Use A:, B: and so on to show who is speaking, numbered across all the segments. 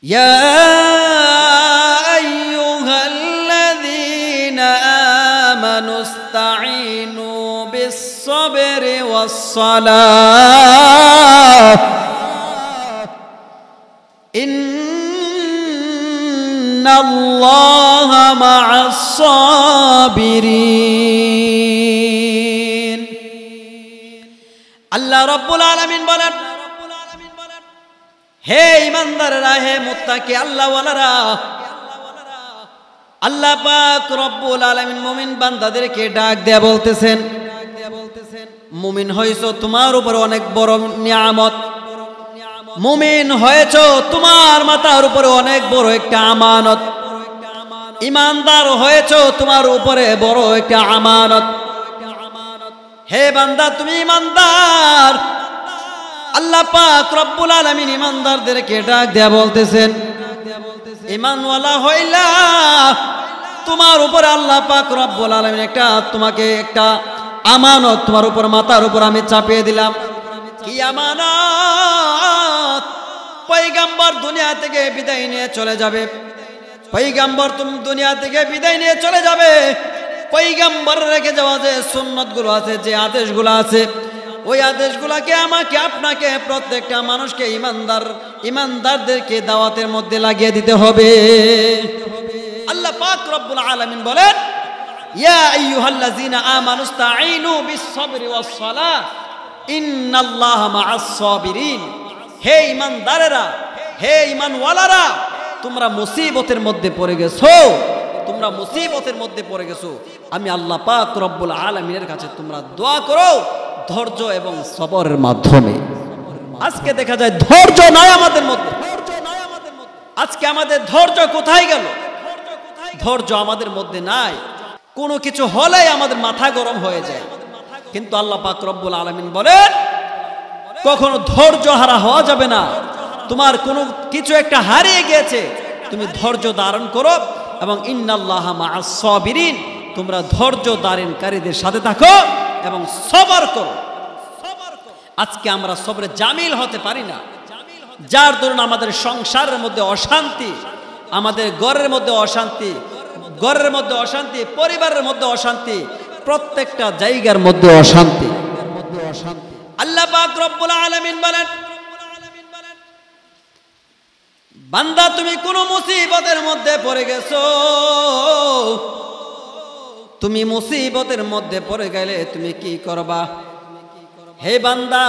A: ইয়া আইয়ুহাল্লাযীনা আমানুস্তাঈনু বিস-সাবরি ওয়াস-সালাহ ইন্নাল্লাহা মা'আস-সাবিরিন। আল্লাহ রাব্বুল আলামিন বলেন, হে ঈমানদাররা, হে মুত্তাকি আল্লাহওয়ালারা, আল্লাহ পাক রব্বুল আলামিন মুমিন বান্দাদেরকে ডাক দেয়া বলতেছেন, মুমিন হইছো তোমার উপর অনেক বড় নিয়ামত, মুমিন হয়েছো তোমার মাথার উপরে অনেক বড় একটা আমানত, ঈমানদার হয়েছো তোমার উপরে বড় একটা আমানত। হে বান্দা তুমি ঈমানদার, আল্লাহ পাক রব্বুল আলামিন ঈমানদারদেরকে ডাক দেয়া বলতেছেন, ঈমানওয়ালা হইলা তোমার উপরে আল্লাহ পাক রব্বুল আলামিন তোমাকে একটা আমানত তোমার উপর মাথার উপর আমি চাপিয়ে দিলাম। কি আমানত? পয়গম্বর দুনিয়া থেকে বিদায় নিয়ে চলে যাবে, পয়গম্বর তুমি দুনিয়া থেকে বিদায় নিয়ে চলে যাবে, পয়গম্বর রেখে যাওয়া যে সুন্নতগুলো আছে, যে আদেশগুলো আছে, ওই আদেশগুলোকে আমাকে আপনাকে প্রত্যেকটা মানুষকে ঈমানদারদেরকে দাওয়াতের মধ্যে লাগিয়ে দিতে হবে। আল্লাহ পাক রব্বুল আলামিন বলেন, ইয়া আইয়ুহাল্লাযীনা আমানুস্তাঈনু বিস-সাবরি ওয়াস-সালাহ ইন্নাল্লাহা মা'আস-সাবিরিন। হে ঈমানদারেরা, হে ঈমানওয়ালারা, তোমরা মুসিবতের মধ্যে পড়ে গেছো, তোমরা মুসিবতের মধ্যে পড়ে গেছো, আমি আল্লাহ পাক রব্বুল আলামিনের কাছে তোমরা দোয়া করো ধৈর্য এবং সবরের মাধ্যমে। আজকে দেখা যায় ধৈর্য নাই আমাদের মধ্যে। আজকে আমাদের ধৈর্য কোথায় গেল? ধৈর্য আমাদের মধ্যে নাই। কোনো কিছু হলেই আমাদের মাথা গরম হয়ে যায়। কিন্তু আল্লাহ পাক রব্বুল আলামিন বলেন, কখনো ধৈর্য হারা হওয়া যাবে না। তোমার কোনো কিছু একটা হারিয়ে গিয়েছে, তুমি ধৈর্য ধারণ করো এবং ইন্নাল্লাহা মা'আস-সাবিরিন, তোমরা ধৈর্য ধারণকারীদের সাথে থাকো এবং সবর করো। আজকে আমরা সবরে জামিল হতে পারি না, যার দরুন আমাদের সংসারের মধ্যে অশান্তি, আমাদের ঘরের মধ্যে অশান্তি, ঘরের মধ্যে অশান্তি, পরিবারের মধ্যে অশান্তি, প্রত্যেকটা জায়গার মধ্যে অশান্তি। আল্লাহ পাক রব্বুল আলামিন বলেন, বান্দা তুমি কোন মুসিবতের মধ্যে পড়ে গেছো, তুমি মুসিবতের মধ্যে পড়ে গেলে তুমি কি করবা? হে বান্দা,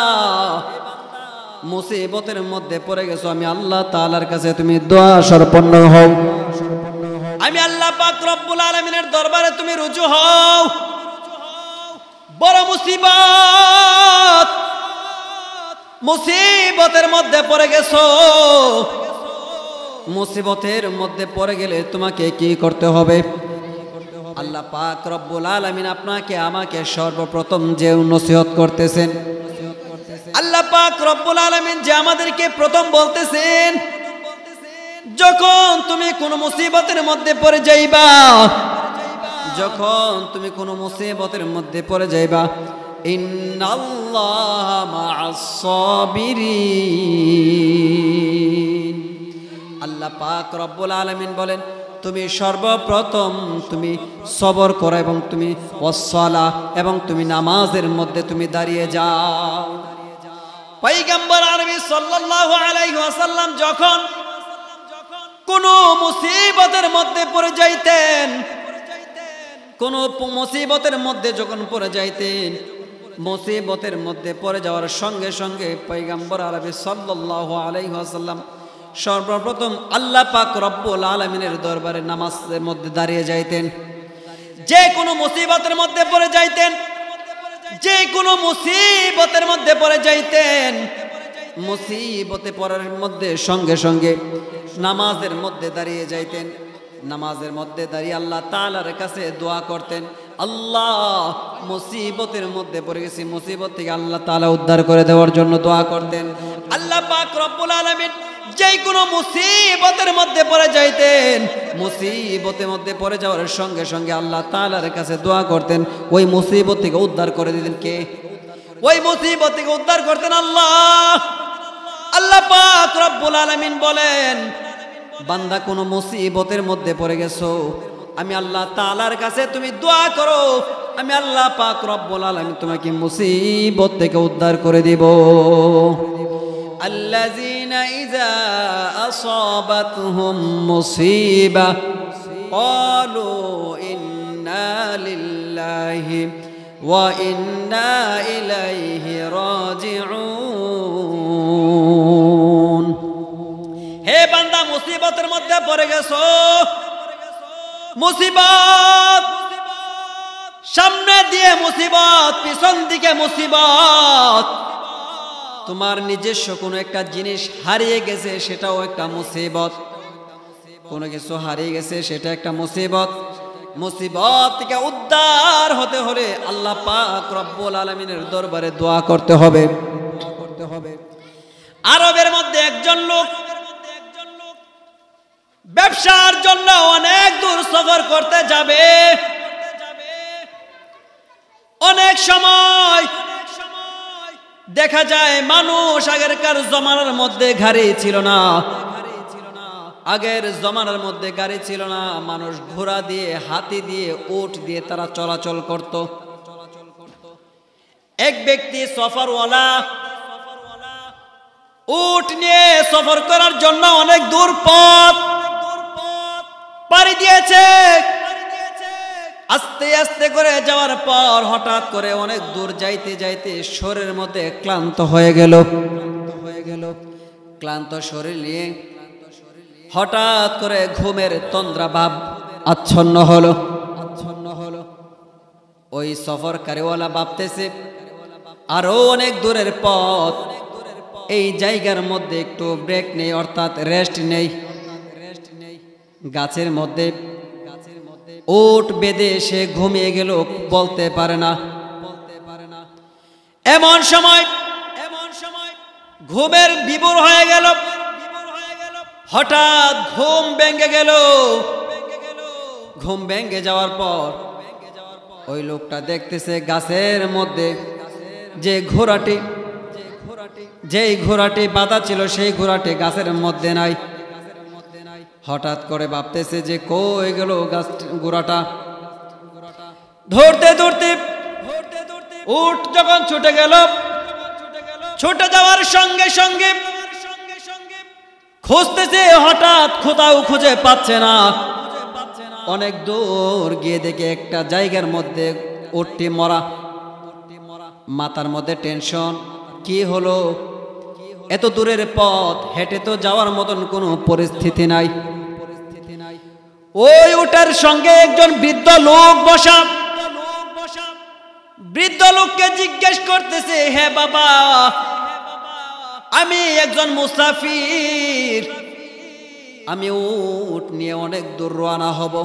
A: মুসিবতের মধ্যে পড়ে গেছো, আমি আল্লাহ তাআলার কাছে তুমি দোয়া সর্পন্ন হও, আমি আল্লাহ পাক রব্বুল আলামিনের দরবারে তুমি রুজু হও। বড় মুসিবত, মুসিবতের মধ্যে পড়ে গেছো, মুসিবতের মধ্যে পড়ে গেলে তোমাকে কি করতে হবে? আল্লাহ পাক রব্বুল আলামিন আপনাকে আমাকে সর্বপ্রথম যে নসিহত করতেছেন, আল্লাহ পাক রব্বুল আলামিন যে আমাদেরকে প্রথম বলতেছেন, যখন তুমি কোন মুসিবতের মধ্যে পড়ে যাইবা, যখন তুমি কোন মুসিবতের মধ্যে পড়ে যাইবা, ইন্নাল্লাহা মা'আস-সাবিরিন। আল্লাহ পাক রব্বুল আলামিন বলেন, তুমি সর্বপ্রথম তুমি সবর করো এবং তুমি ওয়াস-সালাহ এবং তুমি নামাজের মধ্যে তুমি দাঁড়িয়ে যাও। পয়গম্বর আরবি সাল্লাল্লাহু আলাইহি ওয়াসাল্লাম যখন কোন মুসিবতের মধ্যে পড়ে যাইতেন, কোন মুসিবতের মধ্যে যখন পড়ে যাইতেন, মুসিবতের মধ্যে পড়ে যাওয়ার সঙ্গে সঙ্গে পয়গম্বর আরবি সাল্লাল্লাহু আলাইহি ওয়াসাল্লাম সর্বপ্রথম আল্লাহ পাক রব্বুল আলামিনের দরবারে নামাজের মধ্যে দাঁড়িয়ে যাইতেন। যে কোনো মুসিবতের মধ্যে পড়ে যাইতেন, যে কোনো মুসিবতের মধ্যে পড়ে যাইতেন, মুসিবতে পড়ার মধ্যে সঙ্গে সঙ্গে নামাজের মধ্যে দাঁড়িয়ে যাইতেন। নামাজের মধ্যে দাঁড়িয়ে আল্লাহ তাআলার কাছে দোয়া করতেন, আল্লাহ মুসিবতের মধ্যে পড়ে গেছি, মুসিবত থেকে আল্লাহ তাআলা উদ্ধার করে দেওয়ার জন্য দোয়া করতেন। আল্লাহ পাক রব্বুল আলামিন যে কোনো মুসিবতের মধ্যে পড়ে যাইতেন, মুসিবতের মধ্যে পড়ে যাওয়ার সঙ্গে সঙ্গে আল্লাহ তাআলার কাছে দোয়া করতেন, ওই মুসিবত থেকে উদ্ধার করে দিতেন কে? ওই মুসিবত থেকে উদ্ধার করতেন আল্লাহ। আল্লাহ পাক রব্বুল আলামিন বলেন, বান্দা কোনো মুসিবতের মধ্যে পড়ে গেছো, আমি আল্লাহ তাআলার কাছে তুমি দোয়া করো, আমি আল্লাহ পাক রব্বুল আলামিন তোমাকে মুসিবত থেকে উদ্ধার করে দিব। আল্লাযীনা ইযা আসাবাতহুম মুসিবা ক্বালু ইন্না লিল্লাহি ওয়া ইন্না ইলাইহি রাজিউন। হে বান্দা, মুসিবতের মধ্যে পড়ে গেছো, মুসিবত সামনে দিয়ে মুসিবত, পিছন দিকে মুসিবত, তোমার নিজস্ব কোনো একটা জিনিস হারিয়ে গেছে সেটাও একটা মুসিবত, কোনো কিছু হারিয়ে গেছে সেটা একটা মুসিবত। মুসিবত থেকে উদ্ধার হতে হলে আল্লাহ পাক রব্বুল আলামিনের দরবারে দোয়া করতে হবে। আরবের মধ্যে একজন লোক ব্যবসার জন্য অনেক দূর সফর করতে যাবে। অনেক সময় দেখা যায় মানুষ আগেরকার জমানার মধ্যে গাড়ি ছিল না, আগের জমানার মধ্যে গাড়ি ছিল না, মানুষ ঘোড়া দিয়ে, হাতি দিয়ে, উট দিয়ে তারা চলাচল করত। এক ব্যক্তি সফরওয়ালা উট নিয়ে সফর করার জন্য অনেক দূর পথ পাড়ি দিয়েছে। আস্তে আস্তে করে যাওয়ার পর হঠাৎ করে অনেক দূর যাইতে যাইতে শরীরের মধ্যে ক্লান্ত হয়ে গেল। ক্লান্ত শরীর নিয়ে হঠাৎ করে ঘুমের তন্দ্রা ভাব আচ্ছন্ন হলো। ওই সফরকারীওয়ালা ভাবতেছে আরো অনেক দূরের পথ, এই জায়গার মধ্যে একটু ব্রেক নেই, অর্থাৎ রেস্ট নেই। গাছের মধ্যে উট বেঁধে সে ঘুমিয়ে গেল, বলতে পারে না। এমন সময় ঘুমের বিভোর হয়ে গেল, হঠাৎ ঘুম ভেঙে গেল। ঘুম ভেঙে যাওয়ার পর ওই লোকটা দেখতেছে গাছের মধ্যে যেই ঘোড়াটি বাঁধা ছিল সেই ঘোড়াটি গাছের মধ্যে নাই। হঠাৎ করে ভাবতেছে যে কই গেল ঘোড়াটা। ধরতে ধরতে উট যখন ছুটে গেল, ছুটে যাওয়ার সঙ্গে সঙ্গে খুঁজতেছে, হঠাৎ কোথাও খুঁজে পাচ্ছে না। অনেক দূর গিয়ে দেখে একটা জায়গার মধ্যে উটটি মরা। মাথার মধ্যে টেনশন, কি হলো? এত দূরের পথ হেঁটে তো যাওয়ার মতন কোনো পরিস্থিতি নাই। ওই উটের সঙ্গে একজন বৃদ্ধ লোক বসা। বৃদ্ধ লোককে জিজ্ঞেস করতেছে, হে বাবা, আমি একজন মুসাফির, আমি উট নিয়ে অনেক দূর রওনা হব।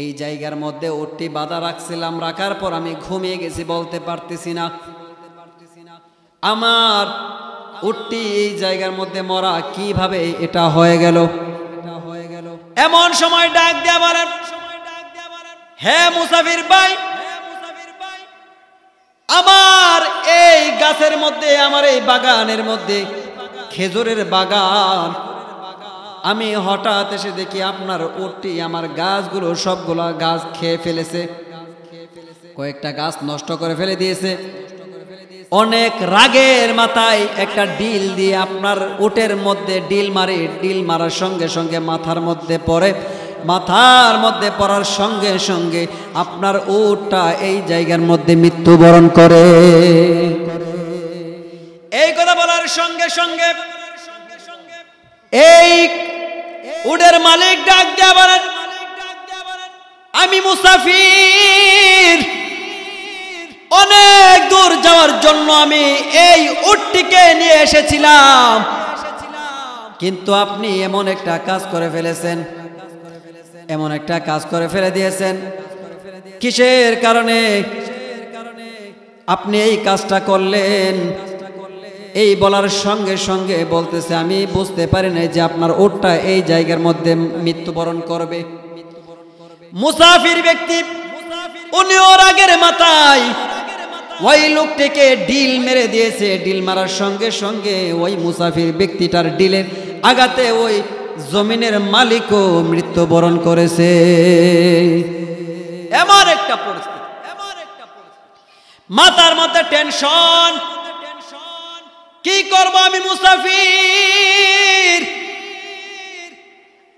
A: এই জায়গার মধ্যে উটটি বাঁধা রাখছিলাম, রাখার পর আমি ঘুমিয়ে গেছি, বলতে পারতেছি না। আমার উটটি এই জায়গার মধ্যে মরা, কিভাবে এটা হয়ে গেল? এমন সময় ডাক দেয়া বলেন, হে মুসাফির ভাই, আমার এই গাছের মধ্যে, আমার এই বাগানের মধ্যে, খেজুরের বাগান, আমি হঠাৎ এসে দেখি আপনার উটটি আমার গাছগুলো সবগুলো গাছ খেয়ে ফেলেছে, কয়েকটা গাছ নষ্ট করে ফেলে দিয়েছে। অনেক রাগের মাথায় একটা ডিল দিয়ে আপনার উটের মধ্যে ডিল মারি, ডিল মারার সঙ্গে সঙ্গে মাথার মধ্যে পড়ে, মাথার মধ্যে পড়ার সঙ্গে সঙ্গে আপনার উটটা এই জায়গার মধ্যে মৃত্যুবরণ করে। এই কথা বলার সঙ্গে সঙ্গে এই উটের মালিক ডাক দেয়া বলেন, আমি মুসাফির, অনেক দূর যাওয়ার জন্য আমি এই উটটিকে নিয়ে এসেছিলাম, কিন্তু আপনি এমন একটা কাজ করে ফেলেছেন, এমন একটা কাজ করে ফেলে দিয়েছেন। কিসের কারণে আপনি এই কাজটা করলেন? এই বলার সঙ্গে সঙ্গে বলতেছে, আমি বুঝতে পারি নাই যে আপনার উটটা এই জায়গার মধ্যে মৃত্যুবরণ করবে। মুসাফির ব্যক্তি উনি ওর আগের মাথায় ওই লোকটিকে ডিল মেরে দিয়েছে। ডিল মারার সঙ্গে সঙ্গে ওই মুসাফির ব্যক্তিটার ডিলের আঘাতে ওই জমিনের মালিকও মৃত্যুবরণ করেছে। এমন একটা পরিস্থিতি, মাথার মধ্যে টেনশন, কি করব আমি মুসাফির,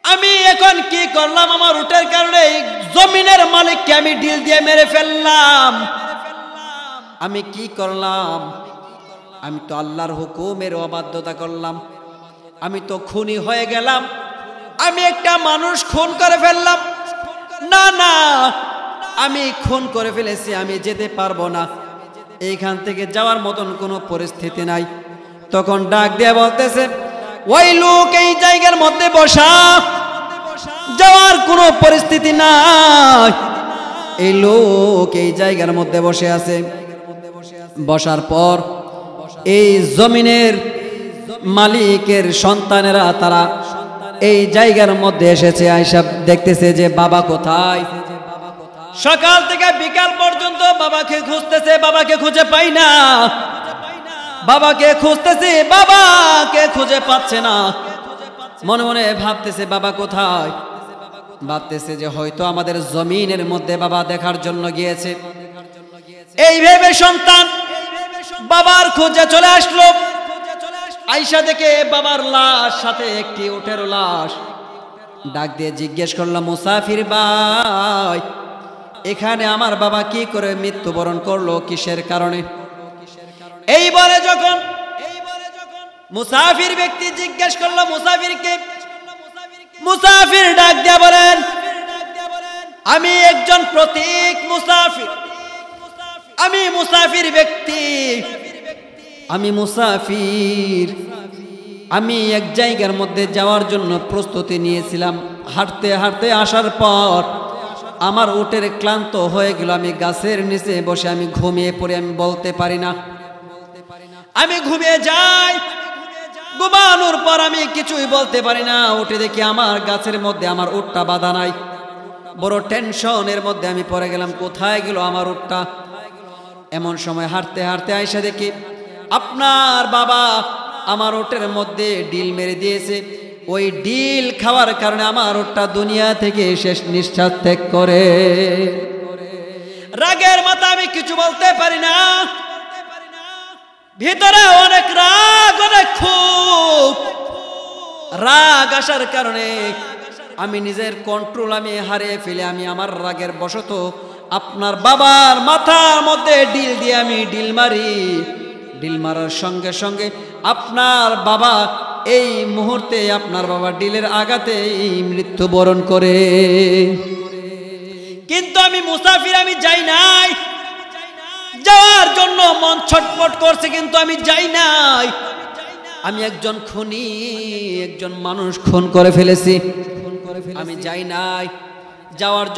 A: আমি এখন কি করলাম, আমার উটের কারণে জমিনের মালিককে আমি ঢিল দিয়ে মেরে ফেললাম, আমি কি করলাম, আমি তো আল্লাহর হুকুমের অবাধ্যতা করলাম, আমি তো খুনি হয়ে গেলাম, আমি একটা মানুষ খুন করে ফেললাম, না না আমি খুন করে ফেলেছি, আমি যেতে পারবো না, এইখান থেকে যাওয়ার মতন কোনো পরিস্থিতি নাই। তখন ডাক দিয়ে বলতেছে, ওই লোক এই জায়গার মধ্যে বসা, যাওয়ার কোনো পরিস্থিতি নাই। এই লোক এই জায়গার মধ্যে বসে আছে, বসার পর এই জমিনের মালিকের সন্তানেরা তারা এই জায়গার মধ্যে এসেছে, আইসা দেখতেছে যে বাবা কোথায়। সকাল থেকে বিকাল পর্যন্ত বাবাকে খুঁজতেছে, বাবাকে খুঁজে পাই না, বাবাকে খুঁজতেছে, বাবাকে খুঁজে পাচ্ছে না। মনে মনে ভাবতেছে বাবা কোথায়, ভাবতেছে যে হয়তো আমাদের জমিনের মধ্যে বাবা দেখার জন্য গিয়েছে। এই ভেবে সন্তান বাবার খোঁজে চলে আসলো, আইসা দেখে বাবার লাশ, সাথে একটি উটের লাশ। ডাক দিয়ে জিজ্ঞেস করলাম, মুসাফির ভাই, এখানে আমার বাবা কি করে মৃত্যুবরণ করলো, কিসের কারণে? এইবারে যখন মুসাফির ব্যক্তি জিজ্ঞেস করলো মুসাফিরকে, মুসাফির ডাক দিয়ে বলেন, আমি একজন প্রতীক মুসাফির, আমি মুসাফির ব্যক্তি, আমি মুসাফির, আমি এক জায়গার মধ্যে যাওয়ার জন্য প্রস্তুতি নিয়েছিলাম। হাঁটতে হাঁটতে আসার পর আমার উটের ক্লান্ত হয়ে গেল, আমি গাছের নিচে বসে আমি ঘুমিয়ে পড়ি, আমি বলতে পারি না, আমি ঘুমিয়ে যাই। ঘুমানোর পর আমি কিছুই বলতে পারি না। উঠে দেখি আমার গাছের মধ্যে আমার উটটা বাঁধা নাই। বড় টেনশনের মধ্যে আমি পড়ে গেলাম, কোথায় গেল আমার উটটা। এমন সময় হাঁটতে হাঁটতে আইসা দেখি আপনার বাবা আমার উটের মধ্যে ডিল মেরে দিয়েছে। ওই ডিল খাওয়ার কারণে আমার উটটা দুনিয়া থেকে শেষ নিঃশ্বাস ত্যাগ করে। রাগের মাথা আমি কিছু বলতে পারি না, ভিতরে অনেক রাগ, অনেক খুব রাগ আসার কারণে আমি নিজের কন্ট্রোল আমি হারিয়ে ফেলে আমি আমার রাগের বশত আপনার বাবার মাথার মধ্যে ডিল দিয়ে আমি ডিল মারি। ডিল মারার সঙ্গে সঙ্গে আপনার বাবা এই মুহূর্তে আপনার বাবা ডিলের আঘাতে মৃত্যুবরণ করে। কিন্তু আমি মুসাফির, আমি যাই নাই, যাওয়ার জন্য মন ছটফট করছে কিন্তু আমি যাই নাই। আমি একজন খুনি, একজন মানুষ খুন করে ফেলেছি, আমি যাই নাই। যাওয়ার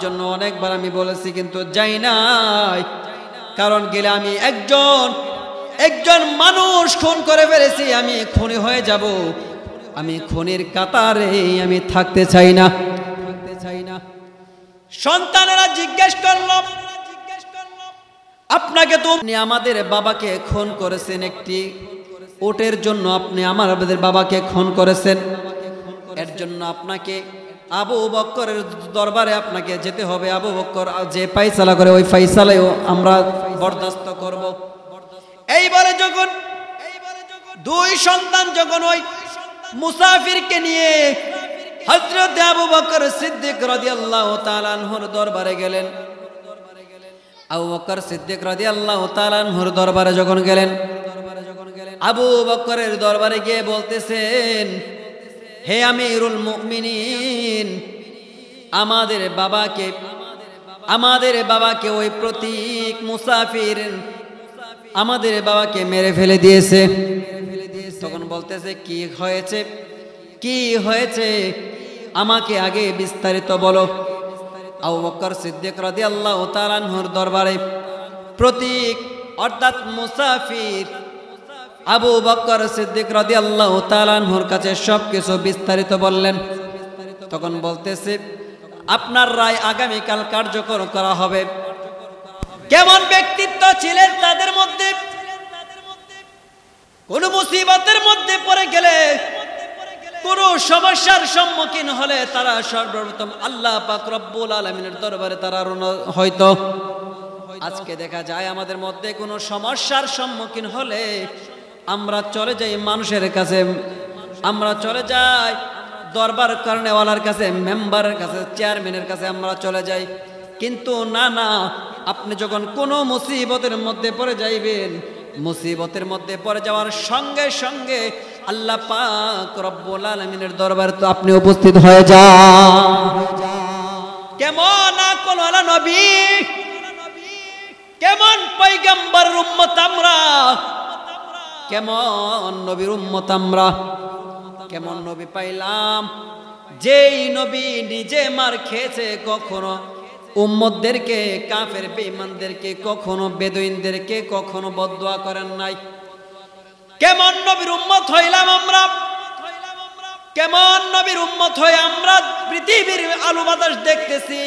A: জন্য অনেকবার আমি বলেছি কিন্তু যাই নাই, কারণ গেলে আমি একজন মানুষ খুন করে ফেলেছি, আমি খুনি হয়ে যাব। আমি খুনির কাতারে আমি থাকতে চাই না। সন্তানেরা জিজ্ঞেস করলো, আপনাকে তো আপনি আমাদের বাবাকে খুন করেছেন, একটি উটের জন্য আপনি আমাদের বাবাকে খুন করেছেন, এর জন্য আপনাকে আবু বকরের দরবারে আপনাকে যেতে হবে। আবু বকর যে ফায়সালা করে ওই ফায়সালাও আমরা বরদাস্ত করব। এইবারে যখন দুই সন্তান যখন ওই মুসাফিরকে নিয়ে হযরত আবু বকর সিদ্দিক রাদিয়াল্লাহু তাআলা আনহুর দরবারে গেলেন, আবু বকর সিদ্দিক রাদিয়াল্লাহু তাআলা আনহুর দরবারে যখন গেলেন, আবু বকরের দরবারে গিয়ে বলতেছেন, হে আমিরুল মুমিনিন, আমাদের বাবাকে ওই প্রতীক মুসাফির আমাদের বাবাকে মেরে ফেলে দিয়েছে। তখন বলতেছে, কি হয়েছে আমাকে আগে বিস্তারিত বলো। আবু বকর সিদ্দিক রাদিয়াল্লাহু তাআলা আনহুর দরবারে প্রতীক অর্থাৎ মুসাফির আবু বকর সিদ্দিক রাদিয়াল্লাহু তাআলা আনহুর কাছে সবকিছু বিস্তারিত বললেন। তখন বলতেছে, আপনার রায় আগামীকাল কার্যকর করা হবে। কেমন ব্যক্তিত্ব ছিলেন তাদের মধ্যে, কোন মুসিবতের মধ্যে পড়ে গেলে, কোন সমস্যার সম্মুখীন হলে তারা সর্বপ্রথম আল্লাহ পাক রব্বুল আলামিনের দরবারে তারা হয়তো আজকে দেখা যায় আমাদের মধ্যে কোনো সমস্যার সম্মুখীন হলে আমরা চলে যাই মানুষের কাছে, আমরা চলে যাই দরবার কর্নেওয়ালার কাছে, মেম্বারের কাছে, চেয়ারম্যানের কাছে আমরা চলে যাই। কিন্তু না না, আপনি যখন কোনো মুসিবতের মধ্যে পড়ে যাইবেন, মুসিবতের মধ্যে পড়ে যাওয়ার সঙ্গে সঙ্গে আল্লাহ পাক রব্বুল আলামিনের দরবারে তো আপনি উপস্থিত হয়ে যান। কেমন আকল ওয়ালা নবী, কেমন পয়গম্বর উম্মত আমরা, কেমন নবীর উম্মত আমরা, কেমন নবী পাইলাম যেই নবী নিজে মার খেয়েছে, কখনো উম্মতদেরকে, কাফের বেঈমানদেরকে, কখনো বেদুইনদেরকে কখনো বদদুয়া করেন নাই। কেমন নবীর উম্মত হইলাম আমরা, কেমন নবীর উম্মত হয়ে আমরা পৃথিবীর আলো বাতাস দেখতেছি।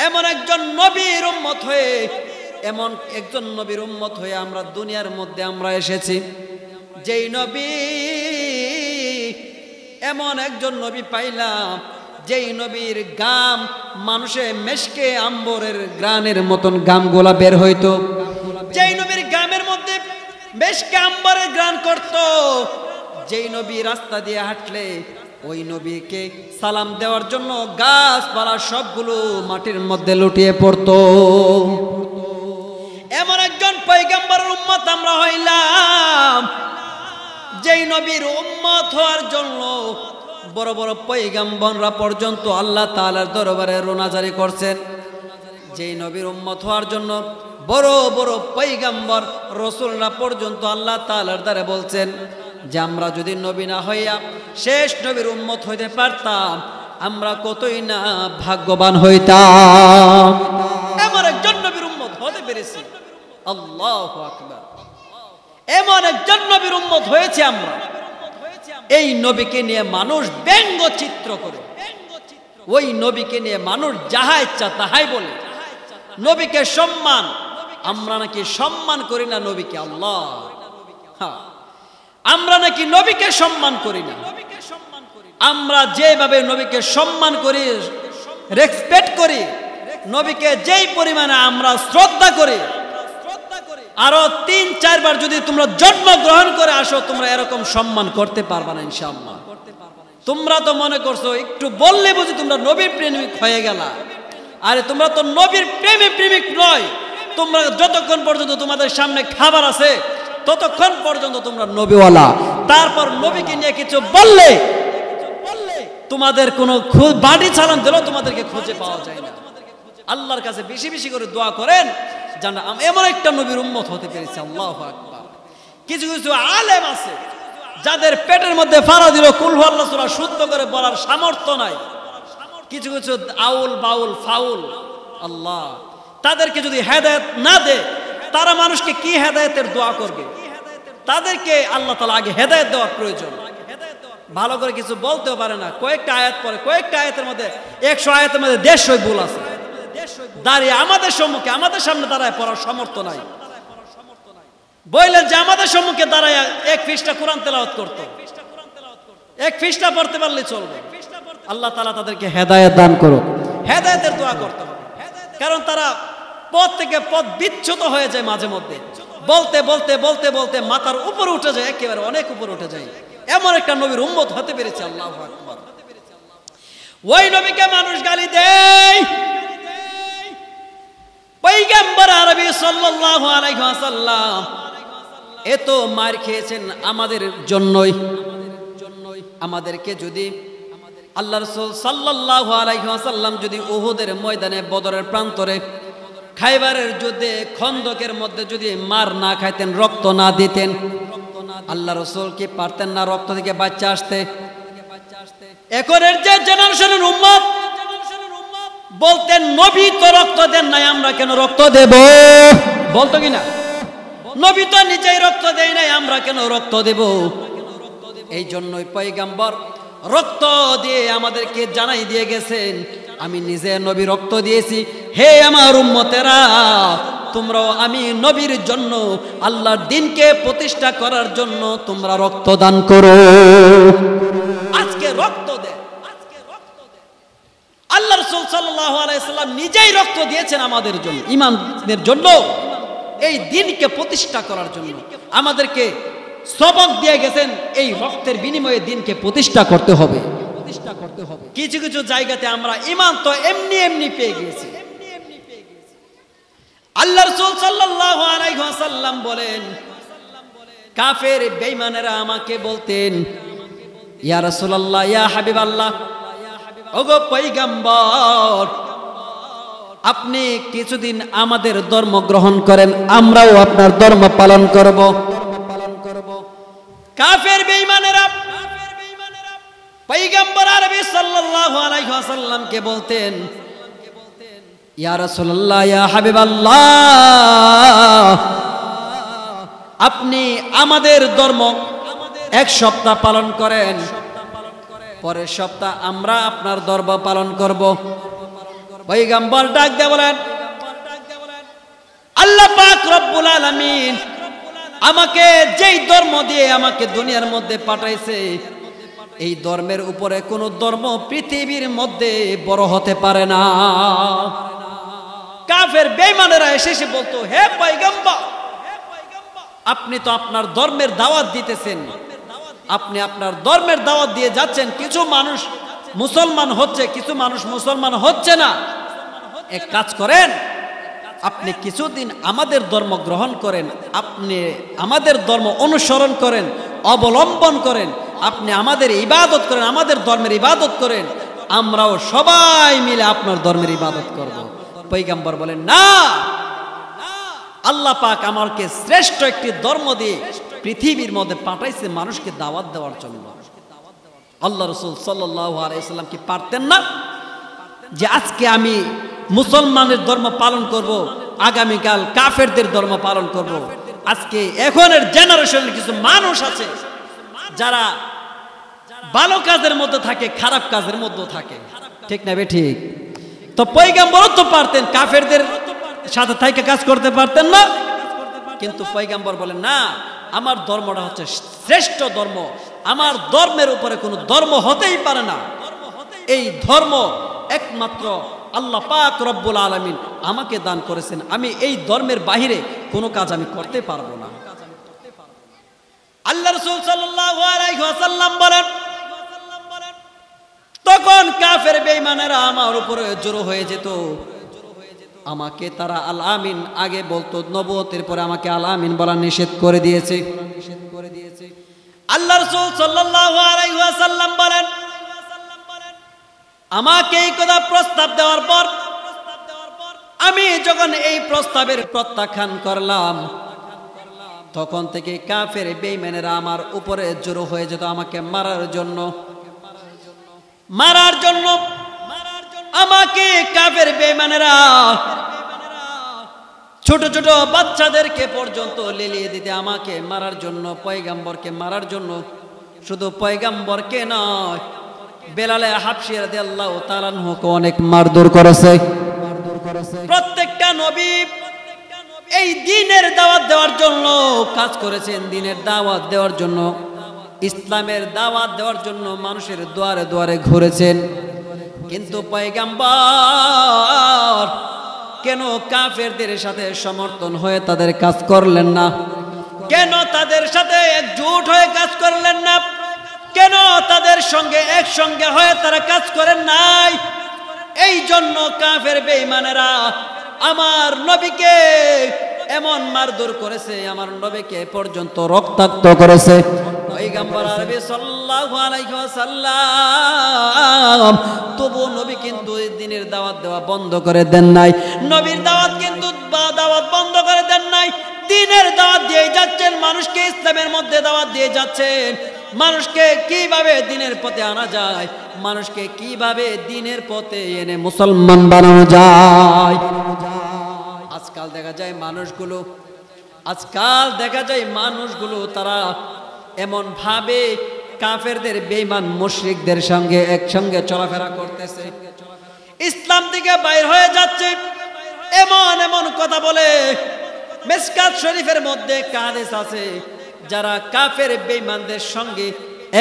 A: এমন একজন নবীর উম্মত হয়ে, এমন একজন নবীর উম্মত হয়ে আমরা দুনিয়ার মধ্যে আমরা এসেছি। যেই নবী, এমন একজন নবী পাইলাম যেই নবীর গাম মানুষে মেশকে আম্বরের গ্রানের মতন গামগুলা বের হইতো, যেই নবীর গামের মধ্যে মেশকে আম্বরের গ্রান করত, যেই নবী রাস্তা দিয়ে হাঁটলে ওই নবীকে সালাম দেওয়ার জন্য গাছপালা সবগুলো মাটির মধ্যে লুটিয়ে পড়তো। এমন একজন পয়গম্বরের উম্মত আমরা হইলাম যেই নবীর উম্মত হওয়ার জন্য বড় বড় পয়গম্বররা পর্যন্ত আল্লাহ তাআলার দরবারে রোনাজারি করছেন। যেই নবীর উম্মত হওয়ার জন্য বড় বড় পয়গম্বর রাসূলরা পর্যন্ত আল্লাহ তাআলার দ্বারে বলছেন যে আমরা যদি নবী না হইয়া শেষ নবীর উম্মত হইতে পারতাম, আমরা কতই না ভাগ্যবান হইতাম। এমন একজন নবীর উম্মত হতে পেরেছি, আল্লাহু আকবার। এমন একজন নবীর উম্মত হয়েছে আমরা। এই নবীকে নিয়ে মানুষ ব্যঙ্গচিত্র করে, ওই নবীকে নিয়ে মানুষ যাহা ইচ্ছা তাহাই বলে। নবীকে সম্মান, আমরা নাকি সম্মান করি না নবীকে, আল্লাহ, হ্যাঁ, আমরা নাকি নবীকে সম্মান করি না। আমরা যেভাবে নবীকে সম্মান করি, রেসপেক্ট করি, নবীকে যেই পরিমাণে আমরা শ্রদ্ধা করি, আরো ৩-৪ বার যদি তোমরা জন্মগ্রহণ করে আসো, তোমরা এরকম সম্মান করতে পারবা না ইনশাআল্লাহ। তোমরা তো মনে করছো একটু বললে বুঝি তোমরা নবীর প্রেমিক হয়ে গেলা। আরে তোমরা তো নবীর প্রেমিক নয়। তোমরা যতক্ষণ পর্যন্ত তোমাদের সামনে খাবার আছে ততক্ষণ পর্যন্ত তোমরা নবীওয়ালা। তারপর নবীকে নিয়ে কিছু বললে তোমাদের কোনো বাড়ি চালান দিলেও তোমাদেরকে খুঁজে পাওয়া যায় না। আল্লাহর কাছে বেশি বেশি করে দোয়া করেন যেন এমন একটা নবীর উম্মত হতে পেরেছি, আল্লাহু আকবার। কিছু কিছু আলেম আছে যাদের পেটের মধ্যে ফাড়া দিল কুল হুয়াল্লাহ সূরা শুদ্ধ করে বলার সামর্থ্য নাই। কিছু কিছু আউল বাউল ফাউল, আল্লাহ তাদেরকে যদি হেদায়েত না দে, তারা মানুষকে কি হেদায়েতের দোয়া করবে? তাদেরকে আল্লাহ তাআলা আগে হেদায়েত দেওয়ার প্রয়োজন। ভালো করে কিছু বলতেও পারে না, কয়েকটা আয়াত পড়ে, কয়েকটা আয়াতের মধ্যে 100 আয়াতের মধ্যে 150 ভুল আছে। দাঁড়িয়ে আমাদের সম্মুখে, আমাদের সামনে দাঁড়ায় পড়ার সামর্থ্য নাই। বললেন যে আমাদের সম্মুখে দাঁড়ায় 1 পৃষ্ঠা কোরআন তেলাওয়াত করত, 1 পৃষ্ঠা পড়তে পারলে চলবে। আল্লাহ তাআলা তাদেরকে হেদায়েত দান করুক, হেদায়েতের দোয়া করতে হবে। কারণ তারা পথ থেকে পথ বিচ্যুত হয়ে যায় মাঝে মধ্যে, বলতে বলতে বলতে বলতে মাথার উপরে উঠে যায়, একেবারে অনেক উপরে উঠে যায়। এমন একটা নবীর উম্মত হতে পেরেছে, আল্লাহু আকবার। ওই নবীকে মানুষ গালি দেয়। পয়গম্বর আরবি সাল্লাল্লাহু আলাইহি ওয়াসাল্লাম এত মার খেয়েছেন আমাদের জন্যই। আমাদেরকে যদি আল্লাহ রাসূল সাল্লাল্লাহু আলাইহি ওয়াসাল্লাম যদি উহুদের ময়দানে, বদরের প্রান্তরে, খাইবারের যুদ্ধে, খন্দকের মধ্যে যদি মার না খাইতেন, রক্ত না দিতেন, আল্লাহ রাসূল কি পারতেন না রক্ত থেকে বাঁচা আসতে? এখনের যে জেনারেশনের উম্মত বলতেন নবী তো রক্ত দেন নাই, আমরা কেন রক্ত দেব? বলতো কিনা? নবী তো নিজেই রক্ত দেয় নাই, আমরা কেন রক্ত দেব? এই জন্যই পয়গম্বর রক্ত দিয়ে আমাদেরকে জানাই দিয়ে গেছেন, আমি নিজে নবী রক্ত দিয়েছি। হে আমার উম্মতেরা, তোমরাও আমি নবীর জন্য আল্লাহর দ্বীনকে প্রতিষ্ঠা করার জন্য তোমরা রক্ত দান করো। আজকে রক্ত দেয়, আল্লাহ রাসূল সাল্লাল্লাহু আলাইহি সাল্লাম নিজেই রক্ত দিয়েছেন আমাদের জন্য, ঈমানের জন্য, এই দ্বীনকে প্রতিষ্ঠা করার জন্য আমাদেরকে সবক দিয়ে গেছেন। এই রক্তের বিনিময়ে দ্বীনকে প্রতিষ্ঠা করতে হবে। কিছু কিছু জায়গাতে আমরা ঈমান তো এমনি এমনি পেয়ে গেছি। আল্লাহ রাসূল সাল্লাল্লাহু আলাইহি ওয়াসাল্লাম বলেন, কাফের বেঈমানেরা আমাকে বলতেন, ইয়া রাসূলুল্লাহ, ইয়া হাবিবাল্লাহ, ওগো পয়গম্বর, আপনি কিছুদিন আমাদের ধর্ম গ্রহণ করেন, আমরাও আপনার ধর্ম পালন করব। কাফের বেঈমানেরা পয়গম্বর আরবি সাল্লাল্লাহু আলাইহি ওয়াসাল্লামকে বলতেন, ইয়া রাসূলুল্লাহ, ইয়া হাবিবাল্লাহ, আপনি আমাদের ধর্ম এক সপ্তাহ পালন করেন, পরের সপ্তাহ আমরা আপনার ধর্ম পালন করব। পয়গম্বর ডাক দিয়ে বলেন, আল্লাহ পাক রব্বুল আলামিন আমাকে যেই ধর্ম দিয়ে আমাকে দুনিয়ার মধ্যে পাঠাইছে, এই ধর্মের উপরে কোন ধর্ম পৃথিবীর মধ্যে বড় হতে পারে না। কাফের বেঈমানেরা এসে বলতো, হে পয়গম্বর, আপনি তো আপনার ধর্মের দাওয়াত দিতেছেন, আপনি আপনার ধর্মের দাওয়াত দিয়ে যাচ্ছেন, কিছু মানুষ মুসলমান হচ্ছে, কিছু মানুষ মুসলমান হচ্ছে না। এক কাজ করেন, আপনি কিছুদিন আমাদের ধর্ম গ্রহণ করেন, আপনি আমাদের ধর্ম অনুসরণ করেন, অবলম্বন করেন, আপনি আমাদের ইবাদত করেন, আমাদের ধর্মের ইবাদত করেন, আমরাও সবাই মিলে আপনার ধর্মের ইবাদত করব। পয়গম্বর বলেন, না, আল্লাহ পাক আমাকে শ্রেষ্ঠ একটি ধর্ম দিয়ে পৃথিবীর মধ্যে পাঠাইছে মানুষকে দাওয়াত দেওয়ার জন্য। আল্লাহ রাসূল সাল্লাল্লাহু আলাইহি ওয়াসাল্লাম কি পারতেন না যে আজকে আমি মুসলমানের ধর্ম পালন করব, আগামীকাল কাফেরদের ধর্ম পালন করব? আজকে এখনের জেনারেশনের কিছু মানুষ আছে যারা ভালো কাজের মধ্যে থাকে, খারাপ কাজের মধ্যে থাকে, ঠিক না বে ঠিক? তো পয়গম্বরও তো পারতেন, কাফেরদের সাথে থেকে কাজ করতে পারতেন না, কিন্তু পয়গম্বর বলেন, না, আমার ধর্মটা হচ্ছে শ্রেষ্ঠ ধর্ম, আমার ধর্মের উপরে কোনো ধর্ম হতেই পারে না, এই ধর্ম একমাত্র আল্লাহ পাক রব্বুল আলামিন আমাকে দান করেছেন, আমি এই ধর্মের বাহিরে কোনো কাজ আমি করতে পারবো না। আল্লাহ রাসূল সাল্লাল্লাহু আলাইহি ওয়াসাল্লাম বলেন, তখন কাফের বেঈমানেরা আমার উপরে জড়ো হয়ে যেত, আমাকে তারা আল আমিন আগে বলতো, নবুয়তের পরে আমাকে আল আমিন বলা নিষেধ করে দিয়েছে। আল্লাহ রাসূল সাল্লাল্লাহু আলাইহি ওয়াসাল্লাম বলেন, আমাকে এই কথা প্রস্তাব দেওয়ার পর আমি যখন এই প্রস্তাবের প্রত্যাখ্যান করলাম, তখন থেকে কাফের বেঈমানেরা আমার উপরে জড়ো হয়ে যেত আমাকে মারার জন্য। আমাকে কাফের বেঈমানেরা ছোট ছোট বাচ্চাদেরকে পর্যন্ত লেলিয়ে দিতে আমাকে মারার জন্য, পয়গম্বরকে মারার জন্য। শুধু পয়গম্বরকে নয়, বেলাল হাবশী রাদিয়াল্লাহু তাআলা আনহুকে অনেক মারধর করেছে। প্রত্যেকটা নবী এই দ্বীনের দাওয়াত দেওয়ার জন্য কাজ করেছেন, দ্বীনের দাওয়াত দেওয়ার জন্য, ইসলামের দাওয়াত দেওয়ার জন্য মানুষের দুয়ারে দুয়ারে ঘুরেছেন। কিন্তু পয়গম্বর কেন কাফেরদের সাথে সমর্থন হয়ে তাদের কাজ করলেন না? কেন তাদের সাথে একজোট হয়ে কাজ করলেন না? কেন তাদের সঙ্গে একসঙ্গে হয়ে তারা কাজ করেন নাই? এই জন্য কাফের বেঈমানেরা আমার নবীকে এমন মারধর করেছে, আমার নবীকে পর্যন্ত রক্তাক্ত করেছে। পয়গম্বর আরবি সাল্লাল্লাহু আলাইহি ওয়াসাল্লাম তবু নবী কিন্তু দ্বীনের দাওয়াত দেওয়া বন্ধ করে দেন নাই। নবীর দাওয়াত কিন্তু দাওয়াত বন্ধ করে দেন নাই, দ্বীনের দাওয়াত দিয়ে যাচ্ছেন, মানুষকে ইসলামের মধ্যে দাওয়াত দিয়ে যাচ্ছেন। মানুষকে কিভাবে দ্বীনের পথে আনা যায়, মানুষকে কিভাবে দ্বীনের পথে এনে মুসলমান বানানো যায়। আজকাল দেখা যায় মানুষগুলো তারা এমন ভাবে কাফেরদের বেঈমান মুশরিকদের সঙ্গে একসঙ্গে চলাফেরা করতেছে, ইসলাম থেকে বাইর হয়ে যাচ্ছে। এমন এমন কথা বলে। মিশকাত শরীফের মধ্যে হাদিস আছে, যারা কাফের বেঈমানদের সঙ্গে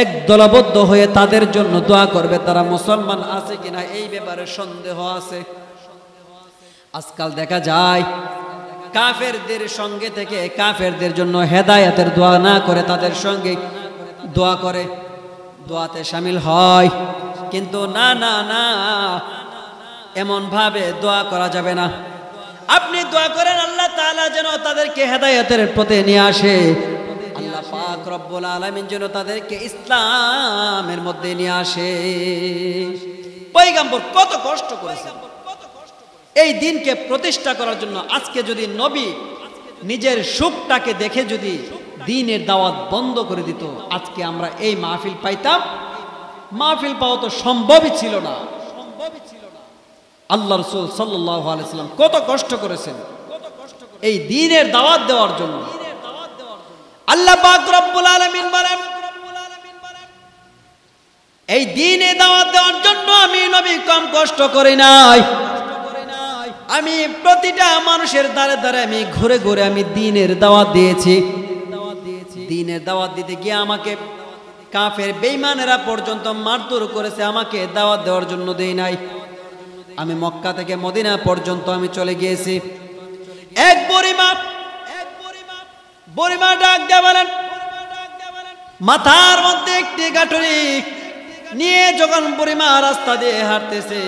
A: এক দলবদ্ধ হয়ে তাদের জন্য দোয়া করবে তারা মুসলমান আছে কিনা এই ব্যাপারে সন্দেহ আছে। আজকাল দেখা যায় কাফেরদের সঙ্গে থেকে কাফেরদের জন্য হেদায়েতের দোয়া না করে তাদের সঙ্গে দোয়া করে, দোয়াতে শামিল হয়। কিন্তু না না না, এমন ভাবে দোয়া করা যাবে না। আপনি দোয়া করেন আল্লাহ তাআলা যেন তাদেরকে হেদায়েতের পথে নিয়ে আসে, আল্লাহ পাক রব্বুল আলামিন যেন তাদেরকে ইসলামের মধ্যে নিয়ে আসে। পয়গম্বর কত কষ্ট করেছেন এই দিনকে প্রতিষ্ঠা করার জন্য। আজকে যদি নবী নিজের সুখটাকে দেখে যদি দ্বীনের দাওয়াত বন্ধ করে দিত, আজকে আমরা এই মাহফিল পাইতাম? মাহফিল পাওয়া তো সম্ভবই ছিল না। আল্লাহ রাসূল সাল্লাল্লাহু আলাইহি ওয়াসাল্লাম কত কষ্ট করেছেন এই দ্বীনের দাওয়াত দেওয়ার জন্য। আল্লাহ পাক রব্বুল আলামিন বলেন, এই দ্বীনে দাওয়াত দেওয়ার জন্য আমি নবী কম কষ্ট করি নাই। আমি প্রতিটা মানুষের দ্বারে দ্বারে আমি ঘুরে ঘুরে আমি দ্বীনের দাওয়াত দিয়েছি। দ্বীনের দাওয়াত দিতে গিয়ে আমাকে কাফের বেঈমানেরা পর্যন্ত মারধর করেছে, আমাকে দাওয়াত দেওয়ার জন্য দেই নাই। আমি মক্কা থেকে মদিনা পর্যন্ত আমি চলে গিয়েছি। এক বুড়িমা ডাক দিয়ে বলেন, মাথার মধ্যে একটি গাঁটুরি নিয়ে যখন বুড়িমা রাস্তা দিয়ে হাঁটতেছে,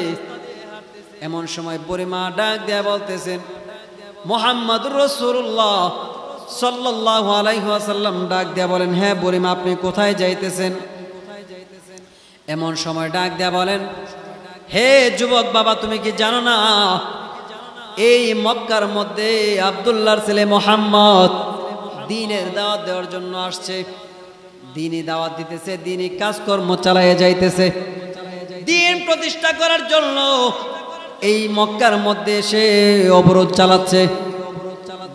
A: এমন সময় বুড়িমা ডাক দিয়ে বলতেছেন মুহাম্মদুর রাসূলুল্লাহ সাল্লাল্লাহু আলাইহি ওয়াসাল্লাম ডাক দিয়ে বলেন, হ্যাঁ বুড়িমা আপনি কোথায় যাইতেছেন? এমন সময় ডাক দিয়ে বলেন, হে যুবক বাবা, তুমি কি জানো না এই মক্কার মধ্যে আব্দুল্লাহর ছেলে মুহাম্মদ দ্বীনের দাওয়াত দেওয়ার জন্য আসছে, দ্বীনি দাওয়াত দিতেছে, দ্বীনি কাজকর্ম চালায়ে যাইতেছে, দ্বীন প্রতিষ্ঠা করার জন্য এই মক্কার মধ্যে সে অবরোধ চালাচ্ছে।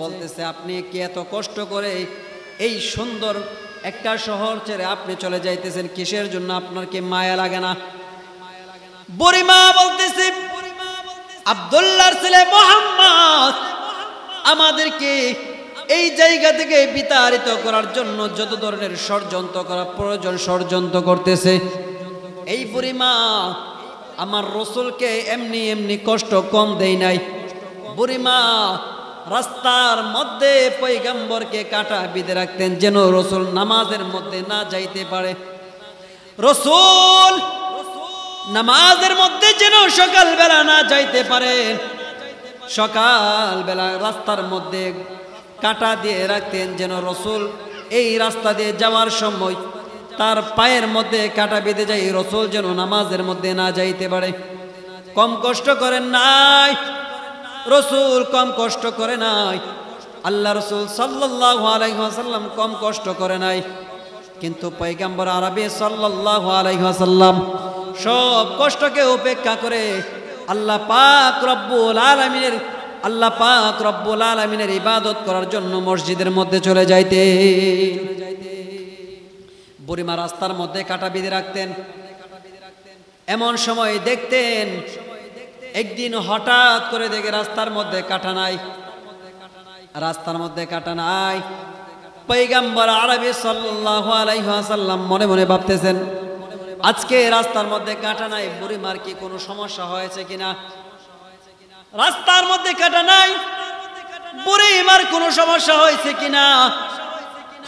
A: বলতেছে আপনি কি এত কষ্ট করে এই সুন্দর একটা শহর ছেড়ে আপনি চলে যাইতেছেন কিসের জন্য? আপনার কি মায়া লাগে না? বুড়িমা বলতেছে, আব্দুল্লাহর ছেলে মুহাম্মদ আমাদেরকে এই জায়গা থেকে বিতাড়িত করার জন্য যত ধরনের ষড়যন্ত্র করা প্রয়োজন ষড়যন্ত্র করতেছে। এই বুড়িমা আমার রসুলকে এমনি এমনি কষ্ট কম দেই নাই। বুড়িমা রাস্তার মধ্যে পয়গম্বরকে কাটা বিঁধে রাখতেন যেন রসুল নামাজের মধ্যে না যাইতে পারে। রসুল নামাজের মধ্যে যেন সকালবেলা না যাইতে পারে, সকালবেলা রাস্তার মধ্যে কাটা দিয়ে রাখতেন যেন রসুল এই রাস্তা দিয়ে যাওয়ার সময় তার পায়ের মধ্যে কাটা বেঁধে যায়, রসুল যেন নামাজের মধ্যে না যাইতে পারে। কম কষ্ট করেন নাই রসুল, কম কষ্ট করে নাই আল্লাহ রসুল সাল্লাল্লাহু আলাইহি ওয়াসাল্লাম, কম কষ্ট করে নাই। কিন্তু পয়গম্বর আরবি সাল্লাল্লাহু আলাইহি ওয়াসাল্লাম সব কষ্টকে উপেক্ষা করে আল্লাহ পাক রব্বুল আলামিনের ইবাদত করার জন্য মসজিদের মধ্যে চলে যাইতে। বুড়িমা রাস্তার মধ্যে কাটা বেঁধে রাখতেন। এমন সময় দেখতেন একদিন হঠাৎ করে দেখে রাস্তার মধ্যে কাটা নাই, রাস্তার মধ্যে কাটা নাই। পয়গম্বর আরবি সাল্লাল্লাহু আলাইহি ওয়াসাল্লাম মনে মনে ভাবতেছেন আজকে রাস্তার মধ্যে কাটা নাই, বুড়িমার কি কোনো সমস্যা হয়েছে কিনা? রাস্তার মধ্যে কাটা নাই, বুড়িমার কোনো সমস্যা হয়েছে কিনা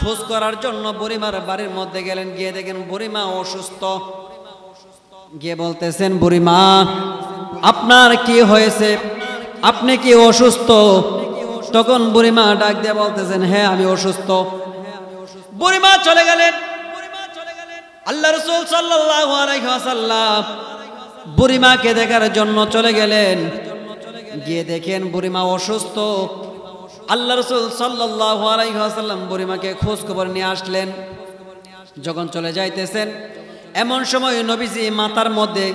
A: খোঁজ করার জন্য বুড়িমার বাড়ির মধ্যে গেলেন। গিয়ে দেখেন বুড়িমা অসুস্থ। গিয়ে বলতেছেন, বুড়িমা আপনার কি হয়েছে? আপনি কি অসুস্থ? তখন বুড়িমা ডাক দিয়ে বলতেছেন, হ্যাঁ আমি অসুস্থ। বুড়িমা চলে গেলেন। আল্লাহ রাসূল সাল্লাল্লাহু আলাইহি ওয়াসাল্লাম বুড়িমাকে দেখার জন্য চলে গেলেন। গিয়ে দেখেন বুড়িমা অসুস্থ। আল্লাহ রাসূল সাল্লাল্লাহু আলাইহি ওয়াসাল্লাম বুড়িমাকে খোঁজ খবর নিয়ে আসলেন। যখন চলে যাইতেছেন এমন সময় নবীজি মাথার মধ্যে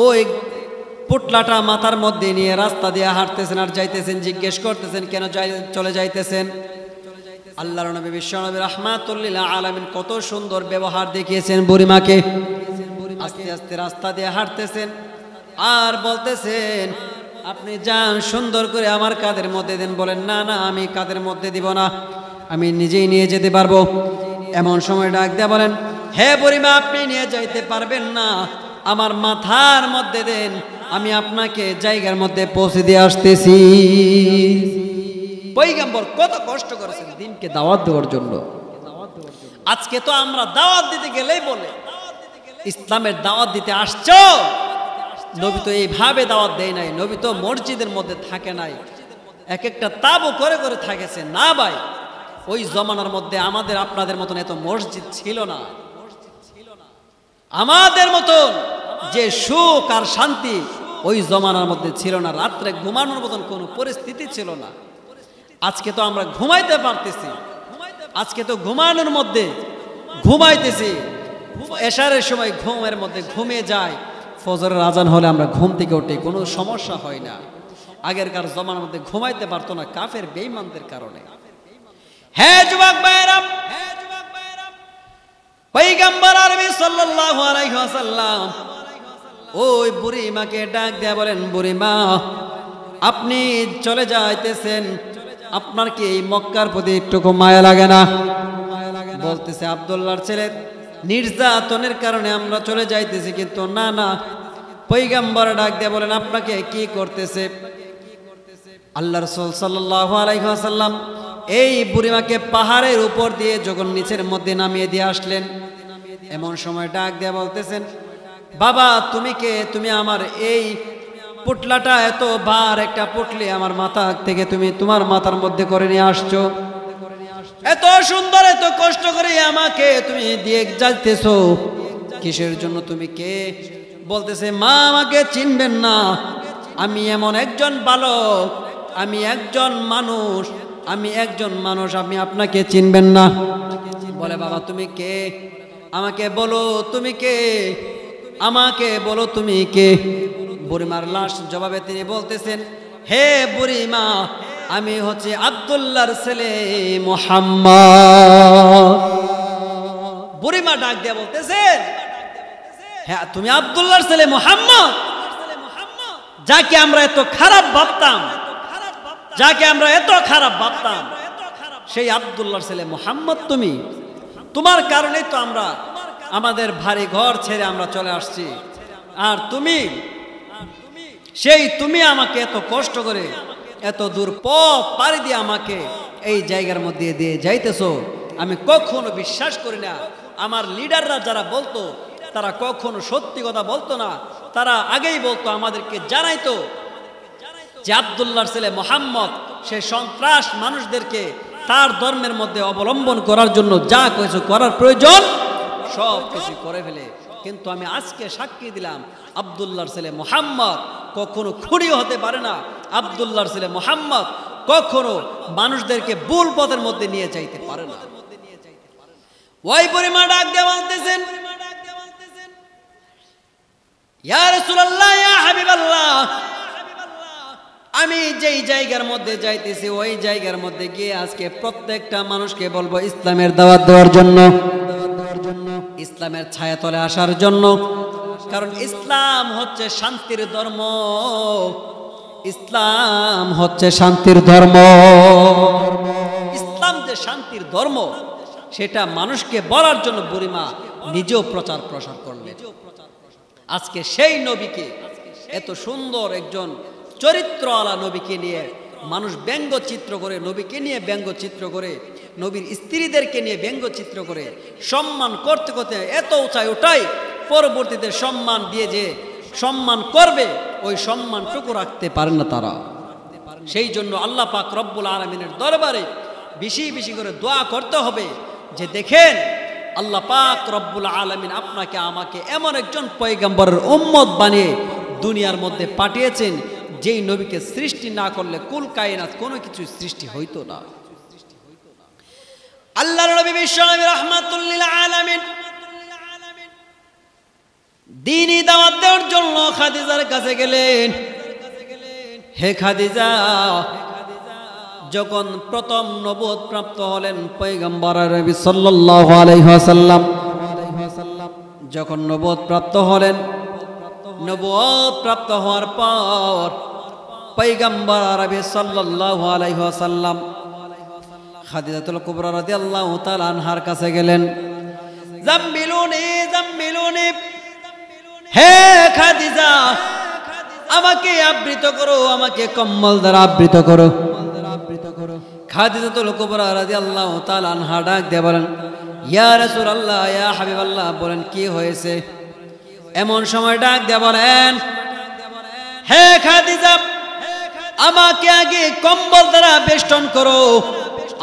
A: ওই পুটলাটা মাথার মধ্যে নিয়ে রাস্তা দিয়ে হাঁটতেছেন আর যাইতেছেন। জিজ্ঞেস করতেছেন কেন চলে যাইতেছেন? আল্লাহর নবী বিশ্বনবী রাহমাতুল লিল আলামিন কত সুন্দর ব্যবহার দেখিয়েছেন বুড়িমাকে। আস্তে আস্তে রাস্তা দিয়ে হাঁটতেছেন আর বলতেছেন, আপনি যান সুন্দর করে আমার কাঁধের মধ্যে দেন। বলেন না না, আমি কাঁধের মধ্যে দিব না, আমি নিজেই নিয়ে যেতে পারবো। এমন সময় ডাক দেয়া বলেন, হে বুড়িমা, আপনি নিয়ে যাইতে পারবেন না, আমার মাথার মধ্যে দেন, আমি আপনাকে জায়গার মধ্যে পৌঁছে দিয়ে আসতেছি। পয়গম্বর কত কষ্ট করেছেন দিনকে দাওয়াত দেওয়ার জন্য। আজকে তো আমরা দাওয়াত দিতে গেলেই বলে ইসলামের দাওয়াত দিতে আসছো। নবী তো এইভাবে দাওয়াত দেয় নাই, নবী তো মসজিদের মধ্যে থাকে নাই, এক একটা তাবু করে করে থাকেছে না ভাই। ওই জমানার মধ্যে আমাদের আপনাদের মতন এত মসজিদ ছিল না, আমাদের মতন যে সুখ আর শান্তি ওই জমানার মধ্যে ছিল না। রাত্রে ঘুমানোর মতন কোনো পরিস্থিতি ছিল না। আজকে তো আমরা ঘুমাইতে পারতেছি, আজকে তো ঘুমানোর মধ্যে ঘুমাইতেছি, এশারের সময় ঘুমের মধ্যে ঘুমিয়ে যায়, ফজরের আজান হলে আমরা ঘুম থেকে উঠি, কোনো সমস্যা হয় না। আগেরকার জমানার মধ্যে ঘুমাইতে পারতো না কাফের বেঈমানদের কারণে। হ্যাঁ যুবক ভাইরা, পয়গম্বর আরবি সাল্লাল্লাহু আলাইহি ওয়াসাল্লাম ওই বুড়িমাকে ডাক দেয়া বলেন, বুড়িমা আপনি চলে যাইতেছেন, আপনার কি এই মক্কার প্রতি একটুকু মায়া লাগে না? বলতেছে, আব্দুল্লাহর ছেলে, নির্যাতনের কারণে আমরা চলে যাইতেছি, কিন্তু না না। পয়গম্বর ডাক দেয়া বলেন, আপনাকে কি করতেছে? আল্লাহ রাসূল সাল্লাল্লাহু আলাইহি ওয়াসাল্লাম এই বুড়িমাকে পাহাড়ের উপর দিয়ে যখন নিচের মধ্যে নামিয়ে দিয়ে আসলেন, এমন সময় ডাক দেয়া বলতেছেন, বাবা তুমি কে? তুমি আমার এই পুটলাটা, এত বার একটা পুটলি আমার মাথা থেকে তুমি তোমার মাথার মধ্যে করে নিয়ে আসছো, এত সুন্দর এত কষ্ট করে আমাকে তুমি দিয়ে যাইতেছো, কিসের জন্য? তুমি কে? বলতেছে, মা আমাকে চিনবেন না, আমি এমন একজন বালক, আমি একজন মানুষ, আমি একজন মানুষ, আমি আপনাকে চিনবেন না। বলে, বাবা তুমি কে? আমাকে বলো তুমি কে, আমাকে বলো তুমি কে? বুড়িমার লাশ জবাবে তিনি বলতেছেন, হে বুড়িমা, আমি হচ্ছে আব্দুল্লাহর ছেলে মুহাম্মদ। বুড়িমা ডাক দিয়ে বলতেছেন, হ্যাঁ তুমি আব্দুল্লাহর ছেলে মুহাম্মদ, যাকে আমরা এত খারাপ ভাবতাম, যাকে আমরা এত খারাপ ভাবতাম, সেই আব্দুল্লাহর ছেলে মুহাম্মদ তুমি। তোমার কারণেই তো আমরা আমাদের ভারী ঘর ছেড়ে আমরা চলে আসছি, আর তুমি সেই তুমি আমাকে এত কষ্ট করে এত দূর পথ পাড়ি দিয়ে আমাকে এই জায়গার মধ্যে দিয়ে যাইতেছো। আমি কখনো বিশ্বাস করি না। আমার লিডাররা যারা বলতো তারা কখনো সত্যি কথা বলতো না, তারা আগেই বলতো, আমাদেরকে জানাইতো যে আব্দুল্লাহর ছেলে মুহাম্মদ সে সন্ত্রাস মানুষদেরকে তার ধর্মের মধ্যে অবলম্বন করার জন্য যা কিছু করার প্রয়োজন সব কিছু করে ফেলে। কিন্তু আমি আজকে সাক্ষী দিলাম, আব্দুল্লাহর ছেলে মুহাম্মদ কখনো খুনিও হতে পারে না, আব্দুল্লাহর ছেলে মুহাম্মদ কখনো মানুষদেরকে ভুল পথের মধ্যে নিয়ে যাইতে পারে না। ওই বুড়িমা ডাক দিয়ে বলতেছেন, ইয়া রাসূলুল্লাহ, ইয়া হাবিবাল্লাহ, আমি যেই জায়গার মধ্যে যাইতেছি ওই জায়গার মধ্যে গিয়ে আজকে প্রত্যেকটা মানুষকে বলবো ইসলামের দাওয়াত দেওয়ার জন্য, ইসলামের ছায়াতলে আসার জন্য। কারণ ইসলাম হচ্ছে শান্তির ধর্ম, ইসলাম হচ্ছে শান্তির ধর্ম। ইসলাম যে শান্তির ধর্ম সেটা মানুষকে বলার জন্য বুড়িমা নিজেও প্রচার প্রসার করলেন। আজকে সেই নবীকে, এত সুন্দর একজন চরিত্রওয়ালা নবীকে নিয়ে মানুষ ব্যঙ্গচিত্র করে, নবীকে নিয়ে ব্যঙ্গচিত্র করে, নবীর স্ত্রীদেরকে নিয়ে ব্যঙ্গচিত্র করে, সম্মান করতে করতে এত উঁচায় ওঠাই, পরবর্তীতে সম্মান দিয়ে যে সম্মান করবে ওই সম্মানটুকু রাখতে পারেন না তারা। সেই জন্য আল্লাহ পাক রব্বুল আলামিনের দরবারে বেশি বেশি করে দোয়া করতে হবে যে দেখেন আল্লাহ পাক রব্বুল আলামিন আপনাকে আমাকে এমন একজন পয়গম্বরের উম্মত বানিয়ে দুনিয়ার মধ্যে পাঠিয়েছেন যেই নবীকে সৃষ্টি না করলে কুল কায়নাত কোনো কিছু সৃষ্টি হইতো না। আল্লাহর নবী বিশ্বনবী রাহমাতুল লিল আলামিন দ্বীনি দাওয়াত দেওয়ার জন্য খাদিজার কাছে গেলেন। হে খাদিজা, যখন প্রথম নবুয়ত প্রাপ্ত হলেন পয়গম্বর নবী সাল্লাল্লাহু আলাইহি ওয়াসাল্লাম, যখন নবুয়ত প্রাপ্ত হলেন, নবুয়ত প্রাপ্ত হওয়ার পর পয়গম্বর আরবি সাল্লাল্লাহু আলাইহি ওয়াসাল্লাম খাদিজাতুল কুবরা রাদিয়াল্লাহু তাআলা আনহার কাছে গেলেন। জাম্মিলুনি জাম্মিলুনি, হে খাদিজা আমাকে আবৃত করো, আমাকে কম্বল দ্বারা আবৃত করো। খাদিজাতুল কুবরা রাদিয়াল্লাহু তাআলা আনহা ডাক দিয়ে বলেন, ইয়া রাসূলুল্লাহ, ইয়া হাবিবাল্লাহ, বলেন কি হয়েছে? এমন সময় ডাক দিয়ে বলেন, হে খাদিজা আমাকে আগে কম্বল দ্বারা বেষ্টন করো,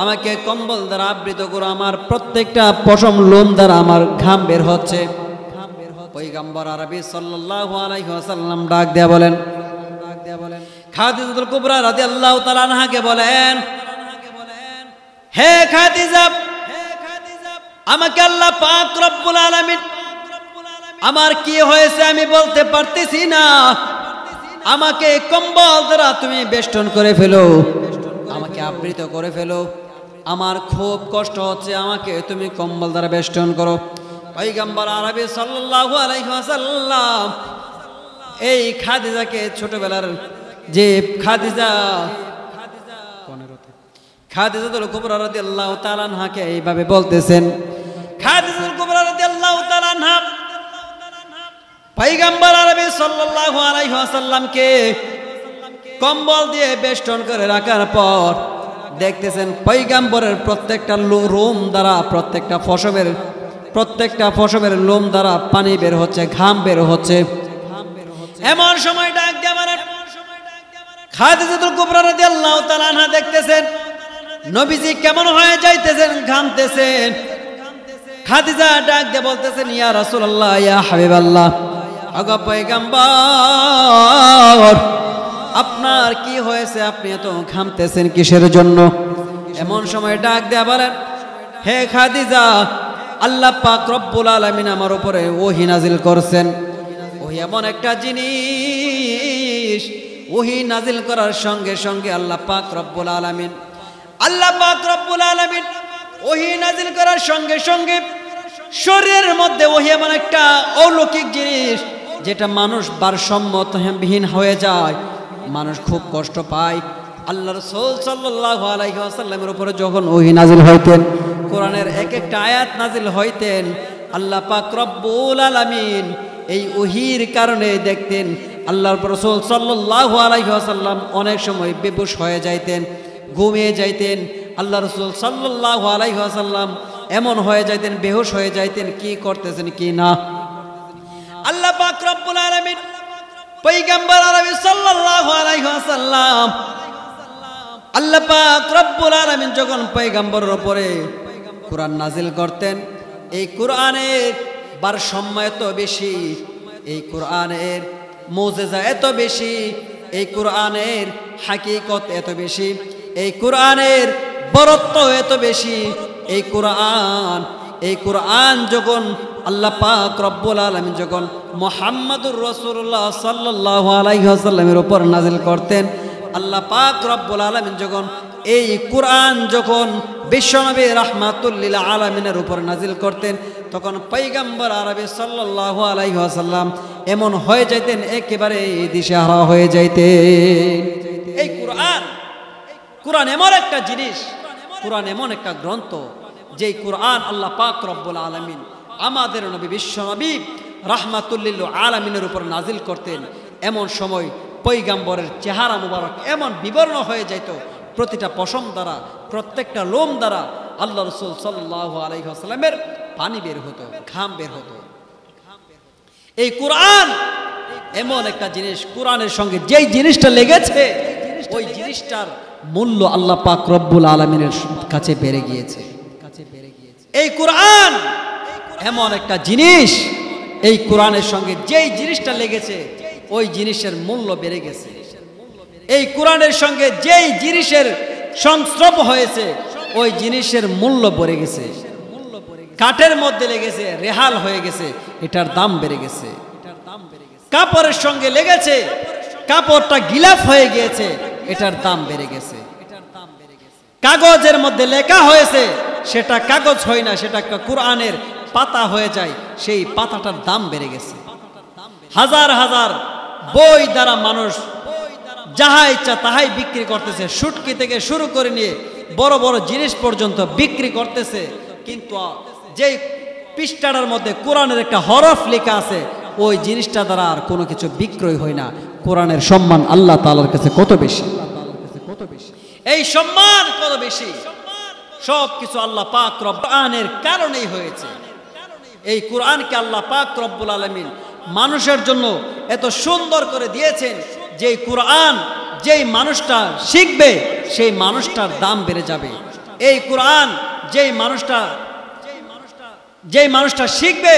A: আমাকে কম্বল দ্বারা আবৃত করো, আমার প্রত্যেকটা পশম লোম দ্বারা আমার ঘাম বের হচ্ছে। পয়গম্বর আরবি সাল্লাল্লাহু আলাইহি ওয়াসাল্লাম ডাক দেয়া বলেন, খাদিজাতুল কুবরা রাদিয়াল্লাহু তাআলা আনহাকে বলেন, হে খাদিজা আমাকে আল্লাহ পাক রব্বুল আলামিন আমার কি হয়েছে আমি বলতে পারতেছি না, আমাকে কম্বল দ্বারা তুমি বেষ্টন করে ফেলো, আমাকে আবৃত করে ফেলো, আমার খুব কষ্ট হচ্ছে, আমাকে তুমি কম্বল দ্বারা বেষ্টন করো। পয়গম্বর আরবি সাল্লাল্লাহু আলাইহি ওয়াসাল্লাম এই খাদিজাকে ছোটবেলার যে খাদিজাতুল কুবরা রাদিয়াল্লাহু তাআলা আনহাকে এইভাবে বলতেছেন। খাদিজাতুল কুবরা রাদিয়াল্লাহু তাআলা আনহা পয়গম্বর আরবি সাল্লাল্লাহু আলাইহি ওয়াসাল্লামকে কম্বল দিয়ে বেষ্টন করে রাখার পর দেখতেছেন পয়গম্বরের প্রত্যেকটা লোম দ্বারা প্রত্যেকটা পশমের লোম দ্বারা পানি বের হচ্ছে, ঘাম বের হচ্ছে। এমন সময় ডাক দিয়ে বলেন, খাদিজাতুল কুবরা রাদিয়াল্লাহু তাআলা আনহা দেখতেছেন নবীজি কেমন হয়ে যাইতেছেন, ঘামতেছেন। খাদিজা ডাক দিয়ে বলতেছেন, ইয়া রাসূলুল্লাহ, ইয়া হাবিবাল্লাহ, আগো পয়গম্বর আপনার কি হয়েছে, আপনি এত ঘামতেছেন কিসের জন্য? এমন সময় ডাক দেয়া বলেন, হে খাদিজা আল্লাহ পাক রব্বুল আলামিন আমার উপরে ওহী নাজিল করছেন। ওহী এমন একটা জিনিস, ওহী নাজিল করার সঙ্গে সঙ্গে আল্লাহ পাক রব্বুল আলামিন ওহী নাজিল করার সঙ্গে সঙ্গে শরীরের মধ্যে ওহী এমন একটা অলৌকিক জিনিস যেটা মানুষ ভারসাম্যহীন হয়ে যায়, মানুষ খুব কষ্ট পায়। আল্লাহ রাসূল সাল্লাল্লাহু আলাইহি ওয়াসাল্লামের উপরে যখন ওহী নাজিল হইতেন, কোরআনের এক একটা আয়াত নাজিল হইতেন, আল্লাহ পাক রব্বুল আলামিন এই ওহীর কারণে দেখতেন আল্লাহর রাসূল সাল্লাল্লাহু আলাইহি ওয়াসাল্লাম অনেক সময় বেহুশ হয়ে যাইতেন, ঘুমিয়ে যাইতেন। আল্লাহ রাসূল সাল্লাল্লাহু আলাইহি ওয়াসাল্লাম এমন হয়ে যাইতেন, বেহুশ হয়ে যাইতেন, কি করতেছেন কি না। আল্লাহ পাক রব্বুল আলামিন পয়গম্বর আরবি সাল্লাল্লাহু আলাইহি ওয়াসাল্লাম আল্লাহ পাক রব্বুল আলামিন যখন পয়গম্বরের উপরে কোরআন নাজিল করতেন, এই কোরআনের ভারসাম্য এত বেশি, এই কোরআনের মুজিজা এত বেশি, এই কোরআনের হাকিকত এত বেশি, এই কোরআনের বরত্ব এত বেশি। এই কোরআন যখন আল্লাহ পাক রব্বুল আলামিন যখন মুহাম্মাদুর রাসূলুল্লাহ সাল্লাল্লাহু আলাইহি ওয়াসাল্লামের উপর নাজিল করতেন, আল্লাহ পাক রব্বুল আলামিন যখন এই কোরআন যখন বিশ্বনবী রাহমাতুল লিল আলামিনের উপর নাজিল করতেন, তখন পয়গম্বর আরবি সাল্লাল্লাহু আলাইহি ওয়াসাল্লাম এমন হয়ে যাইতেন, একেবারে দিশেহারা হয়ে যাইতেন। এই কোরআন এমন একটা জিনিস, কোরআন এমন একটা গ্রন্থ, যেই কোরআন আল্লাহ পাক রব্বুল আলামিন আমাদের নবী বিশ্বনবী রাহমাতুল লিল আলামিনের উপর নাজিল করতেন। এমন সময় পয়গম্বরের চেহারা মুবারক এমন বিবর্ণ হয়ে যাইত, প্রতিটা পশম দ্বারা, প্রত্যেকটা লোম দ্বারা আল্লাহ রাসূল সাল্লাল্লাহু আলাইহি ওয়াসাল্লামের পানি বের হতো, ঘাম বের হতো। এই কোরআন এমন একটা জিনিস, কোরআনের সঙ্গে যেই জিনিসটা লেগেছে ওই জিনিসটার মূল্য আল্লাহ পাক রব্বুল আলামিনের কাছে বেড়ে গিয়েছে। এই কোরআন এমন একটা জিনিস, এই কোরআনের সঙ্গে যেই জিনিসটা লেগেছে ওই জিনিসের মূল্য বেড়ে গেছে। এই কোরআনের সঙ্গে যেই জিনিসের সংস্রব হয়েছে ওই জিনিসের মূল্য বেড়ে গেছে। কাঠের মধ্যে লেগেছে, রেহাল হয়ে গেছে, এটার দাম বেড়ে গেছে। কাপড়ের সঙ্গে লেগেছে, কাপড়টা গিলাফ হয়ে গিয়েছে, এটার দাম বেড়ে গেছে। কাগজের মধ্যে লেখা হয়েছে, সেটা কাগজ হয় না, সেটা একটা কোরআনের পাতা হয়ে যায়, সেই পাতাটার দাম বেড়ে গেছে। হাজার হাজার বই দ্বারা মানুষ যাহা ইচ্ছা তাহাই বিক্রি করতেছে, শুটকি থেকে শুরু করে নিয়ে বড় বড় জিনিস পর্যন্ত বিক্রি করতেছে। কিন্তু যেই পৃষ্ঠাটার মধ্যে কোরআনের একটা হরফ লেখা আছে, ওই জিনিসটা দ্বারা আর কোনো কিছু বিক্রয় হয় না। কোরআনের সম্মান আল্লাহ তাআলার কাছে কত বেশি, এই সম্মান কত বেশি, সব কিছু আল্লাহ পাক কোরআনের কারণেই হয়েছে। এই কোরআনকে আল্লাহ পাক রব্বুল আলামিন মানুষের জন্য এত সুন্দর করে দিয়েছেন যে কোরআন যেই মানুষটা শিখবে সেই মানুষটার দাম বেড়ে যাবে। এই কোরআন যেই মানুষটা শিখবে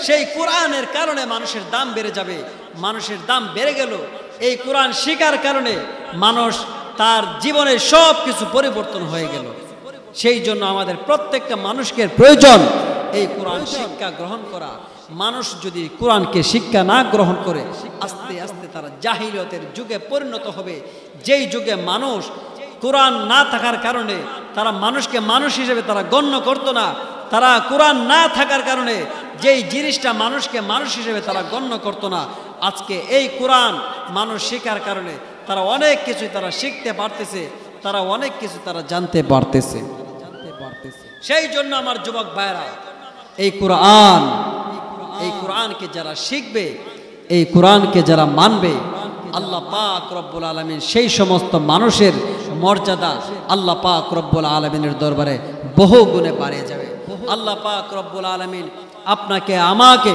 A: সেই কোরআনের কারণে মানুষের দাম বেড়ে যাবে। মানুষের দাম বেড়ে গেল এই কোরআন শিখার কারণে, মানুষ তার জীবনের সব কিছু পরিবর্তন হয়ে গেল। সেই জন্য আমাদের প্রত্যেকটা মানুষকে প্রয়োজন এই কোরআন শিক্ষা গ্রহণ করা। মানুষ যদি কোরআনকে শিক্ষা না গ্রহণ করে আস্তে আস্তে তারা জাহিলিয়তের যুগে পরিণত হবে, যেই যুগে মানুষ কোরআন না থাকার কারণে তারা মানুষকে মানুষ হিসেবে তারা গণ্য করত না। তারা কোরআন না থাকার কারণে যেই জিনিসটা মানুষকে মানুষ হিসেবে তারা গণ্য করত না, আজকে এই কোরআন মানুষ শেখার কারণে তারা অনেক কিছু তারা শিখতে পারতেছে, তারা অনেক কিছু তারা জানতে পারতেছে। সেই জন্য আমার যুবক ভাইরা, এই কোরআনকে যারা শিখবে, এই কোরআনকে যারা মানবে, আল্লাহ পাক রব্বুল আলামিন সেই সমস্ত মানুষের মর্যাদা আল্লাহ পাক রব্বুল আলামিনের দরবারে বহু গুণে বাড়িয়ে যাবে। আল্লাহ পাক রব্বুল আলামিন আপনাকে আমাকে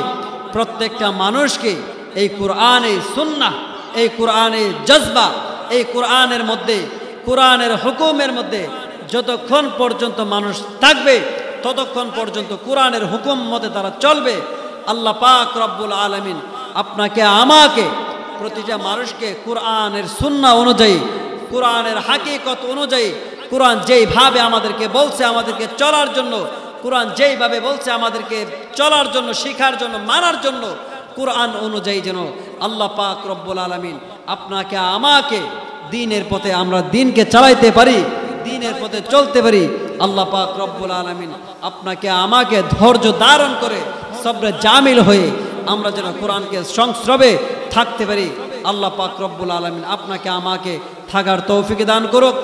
A: প্রত্যেকটা মানুষকে এই কোরআনে সুন্নাহ, এই কোরআনে জজবা, এই কোরআনের মধ্যে, কোরআনের হুকুমের মধ্যে যতক্ষণ পর্যন্ত মানুষ থাকবে ততক্ষণ পর্যন্ত কোরআনের হুকুম মতে তারা চলবে। আল্লাহ পাক রব্বুল আলামিন আপনাকে আমাকে প্রতিটা মানুষকে কোরআনের সুন্নাহ অনুযায়ী, কোরআনের হাকিকত অনুযায়ী, কোরআন যেইভাবে আমাদেরকে বলছে আমাদেরকে চলার জন্য, কোরআন যেইভাবে বলছে আমাদেরকে চলার জন্য, শিখার জন্য, মানার জন্য, কোরআন অনুযায়ী যেন আল্লাহ পাক রব্বুল আলামিন আপনাকে আমাকে দ্বীনের পথে আমরা দ্বীনকে চালাইতে পারি, দ্বীনের পথে চলতে পারি। আল্লাহ পাক রব্বুল আলামিন আপনাকে আমাকে ধৈর্য ধারণ করে সবরে জামিল হয়ে আমরা যেন কোরআনকে সংস্রবে থাকতে পারি। আল্লাহ পাক রব্বুল আলামিন আপনাকে আমাকে থাকার তৌফিক দান করুক।